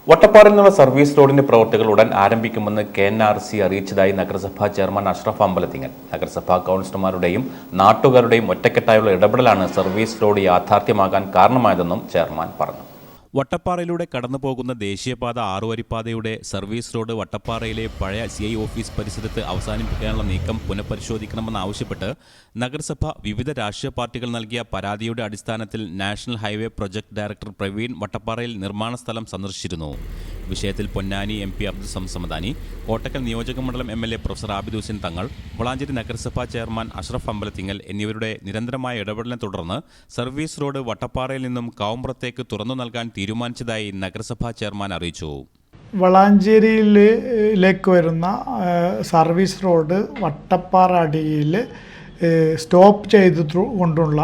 വട്ടപ്പാറയിൽ നിന്നുള്ള സർവീസ് റോഡിന്റെ പ്രവൃത്തികൾ ഉടൻ ആരംഭിക്കുമെന്ന് KNRC അറിയിച്ചതായി നഗരസഭാ ചെയർമാൻ അഷ്റഫ് അമ്പലത്തിങ്ങൽ. നഗരസഭാ കൗൺസിലർമാരുടെയും നാട്ടുകാരുടെയും ഒറ്റക്കെട്ടായുള്ള ഇടപെടലാണ് സർവീസ് റോഡ് യാഥാർത്ഥ്യമാകാൻ കാരണമായതെന്നും ചെയർമാൻ പറഞ്ഞു. വട്ടപ്പാറയിലൂടെ കടന്നുപോകുന്ന ദേശീയപാത 6 വരിപ്പാതയുടെ സർവീസ് റോഡ് വട്ടപ്പാറയിലെ പഴയ CI ഓഫീസ് പരിസരത്ത് അവസാനിപ്പിക്കാനുള്ള നീക്കം പുനഃപരിശോധിക്കണമെന്നാവശ്യപ്പെട്ട് നഗരസഭ വിവിധ രാഷ്ട്രീയ പാർട്ടികൾ നൽകിയ പരാതിയുടെ അടിസ്ഥാനത്തിൽ national highway project director Praveen വട്ടപ്പാറയിൽ നിർമ്മാണ സ്ഥലം സന്ദർശിച്ചിരുന്നു. വിഷയത്തിൽ പൊന്നാനി MP അബ്ദുൽ സമദാനി, കോട്ടക്കൽ നിയോജകമണ്ഡലം MLA പ്രൊഫസർ ആബിദ് ഹുസൈൻ തങ്ങൾ, വളാഞ്ചേരി നഗരസഭാ ചെയർമാൻ അഷ്റഫ് അമ്പലത്തിങ്ങൽ എന്നിവരുടെ നിരന്തരമായ ഇടപെടലിനെ തുടർന്ന് സർവീസ് റോഡ് വട്ടപ്പാറയിൽ നിന്നും കാവുംപുറത്തേക്ക് തുറന്നു നൽകാൻ തീരുമാനിച്ചതായി നഗരസഭാ ചെയർമാൻ അറിയിച്ചു. വളാഞ്ചേരിയിലേക്ക് വരുന്ന സർവീസ് റോഡ് വട്ടപ്പാറ അടിയിൽ സ്റ്റോപ്പ് ചെയ്തുകൊണ്ടുള്ള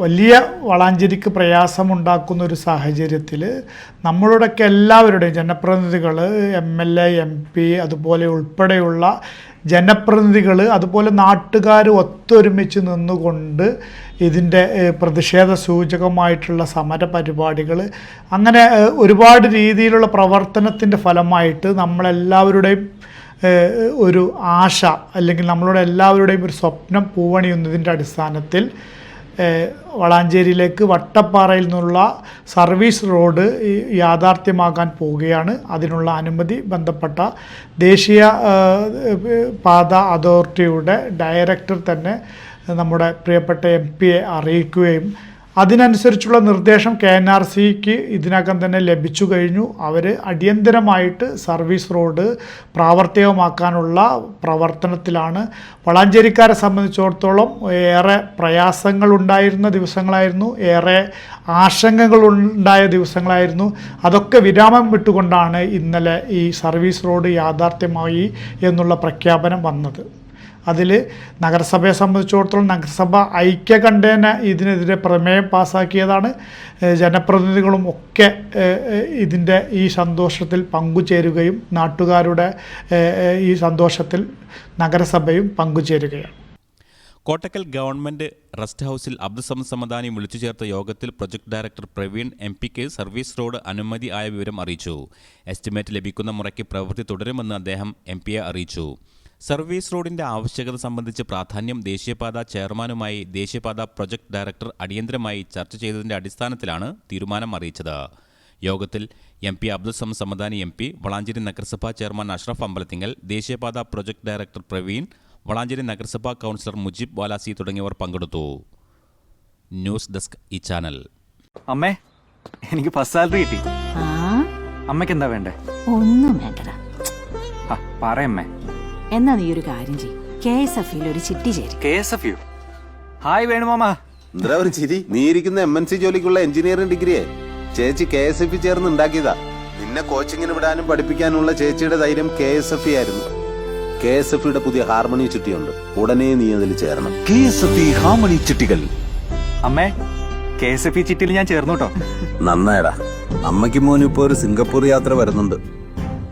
വലിയ വളാഞ്ചേരിക്ക് പ്രയാസമുണ്ടാക്കുന്ന ഒരു സാഹചര്യത്തിൽ നമ്മളുടെയൊക്കെ എല്ലാവരുടെയും ജനപ്രതിനിധികൾ, MLA, MP അതുപോലെ ഉൾപ്പെടെയുള്ള ജനപ്രതിനിധികൾ അതുപോലെ നാട്ടുകാർ ഒത്തൊരുമിച്ച് നിന്നുകൊണ്ട് ഇതിൻ്റെ പ്രതിഷേധ സൂചകമായിട്ടുള്ള സമര പരിപാടികൾ അങ്ങനെ ഒരുപാട് രീതിയിലുള്ള പ്രവർത്തനത്തിൻ്റെ ഫലമായിട്ട് നമ്മളെല്ലാവരുടെയും ഒരു ആശ അല്ലെങ്കിൽ നമ്മളുടെ എല്ലാവരുടെയും ഒരു സ്വപ്നം പൂവണിയുന്നതിൻ്റെ അടിസ്ഥാനത്തിൽ വളാഞ്ചേരിയിലേക്ക് വട്ടപ്പാറയിൽ നിന്നുള്ള സർവീസ് റോഡ് യാഥാർത്ഥ്യമാകാൻ പോവുകയാണ്. അതിനുള്ള അനുമതി ബന്ധപ്പെട്ട ദേശീയ പാത അതോറിറ്റിയുടെ ഡയറക്ടർ തന്നെ നമ്മുടെ പ്രിയപ്പെട്ട MP-യെ അറിയിക്കുകയും അതിനനുസരിച്ചുള്ള നിർദ്ദേശം KNRCക്ക് ഇതിനകം തന്നെ ലഭിച്ചു കഴിഞ്ഞു. അവർ അടിയന്തരമായിട്ട് സർവീസ് റോഡ് പ്രാവർത്തികമാക്കാനുള്ള പ്രവർത്തനത്തിലാണ്. വളാഞ്ചേരിക്കാരെ സംബന്ധിച്ചിടത്തോളം ഏറെ പ്രയാസങ്ങളുണ്ടായിരുന്ന ദിവസങ്ങളായിരുന്നു, ഏറെ ആശങ്കകളുണ്ടായ ദിവസങ്ങളായിരുന്നു. അതൊക്കെ വിരാമം വിട്ടുകൊണ്ടാണ് ഇന്നലെ ഈ സർവീസ് റോഡ് യാഥാർത്ഥ്യമായി എന്നുള്ള പ്രഖ്യാപനം വന്നത്. അതിൽ നഗരസഭയെ സംബന്ധിച്ചിടത്തോളം നഗരസഭ ഐക്യകണ്ഠേന ഇതിനെതിരെ പ്രമേയം പാസ്സാക്കിയതാണ്. ജനപ്രതിനിധികളും ഒക്കെ ഇതിൻ്റെ ഈ സന്തോഷത്തിൽ പങ്കുചേരുകയും നാട്ടുകാരുടെ ഈ സന്തോഷത്തിൽ നഗരസഭയും പങ്കുചേരുകയാണ്. കോട്ടക്കൽ ഗവൺമെന്റ് റെസ്റ്റ് ഹൗസിൽ അബ്ദുൽ സമദാനി വിളിച്ചു ചേർത്ത യോഗത്തിൽ പ്രൊജക്ട് ഡയറക്ടർ പ്രവീൺ MP-ക്ക് സർവീസ് റോഡ് അനുമതി ആയ വിവരം അറിയിച്ചു. എസ്റ്റിമേറ്റ് ലഭിക്കുന്ന മുറയ്ക്ക് പ്രവൃത്തി തുടരുമെന്ന് അദ്ദേഹം MP-യെ അറിയിച്ചു. സർവീസ് റോഡിന്റെ ആവശ്യകത സംബന്ധിച്ച് പ്രാധാന്യം ദേശീയപാത ചെയർമാനുമായി ദേശീയപാത പ്രൊജക്ട് ഡയറക്ടർ അടിയന്തരമായി ചർച്ച ചെയ്തതിന്റെ അടിസ്ഥാനത്തിലാണ് തീരുമാനം അറിയിച്ചത്. യോഗത്തിൽ MP അബ്ദുൽ സമദാനി MP, വളാഞ്ചേരി നഗരസഭാ ചെയർമാൻ അഷ്റഫ് അമ്പലത്തിങ്ങൽ, ദേശീയപാത പ്രൊജക്ട് ഡയറക്ടർ പ്രവീൺ, വളാഞ്ചേരി നഗരസഭാ കൗൺസിലർ മുജീബ് വാലാസി തുടങ്ങിയവർ പങ്കെടുത്തു. ന്യൂസ് ഡെസ്ക് ഈ ചാനൽ. അമ്മേ, എനിക്ക് ഫസ്റ്റ് സാലറി കിട്ടി. അമ്മയ്ക്ക് എന്താ വേണ്ടേ? ഒന്നും വേണ്ടടാ. പറയമ്മേ. എന്നാ നീ ഒരു കാര്യം ചെയ്യ്, KSF-ൽ ഒരു ചിട്ടി ചേരും. KSF-യോ? ഹായ് വേണുമാമ. എന്താ ഒരു ചിരി? നീ ഇരിക്കുന്ന MNC ജോലിക്കുള്ള എഞ്ചിനീയറിംഗ് ഡിഗ്രിയെ ചേച്ചി KSF ചേർന്ന് ഉണ്ടാക്കിയതാ. നിന്നെ കോച്ചിങ്ങിന് വിടാനും പഠിപ്പിക്കാനുള്ള ചേച്ചിയുടെ ധൈര്യം KSF ആയിരുന്നു. KSF-യുടെ പുതിയ ഹാർമണി ചിട്ടിയുണ്ട്, ഉടനെ നീ അതിൽ ചേരണം. KSF ഹാർമണി ചിട്ടികൾ. അമ്മേ, KSF ചിട്ടിയിൽ ഞാൻ ചേർന്നു കേട്ടോ. നന്നായടാ. അമ്മയ്ക്ക് മോനും ഇപ്പോ ഒരു സിംഗപ്പൂർ യാത്ര വരുന്നുണ്ട്.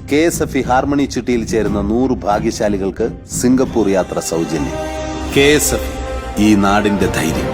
KSF ഹാർമണി ചിട്ടിയിൽ ചേരുന്ന 100 ഭാഗ്യശാലികൾക്ക് സിംഗപ്പൂർ യാത്ര സൗജന്യം. KSF, ഈ നാടിന്റെ ധൈര്യം.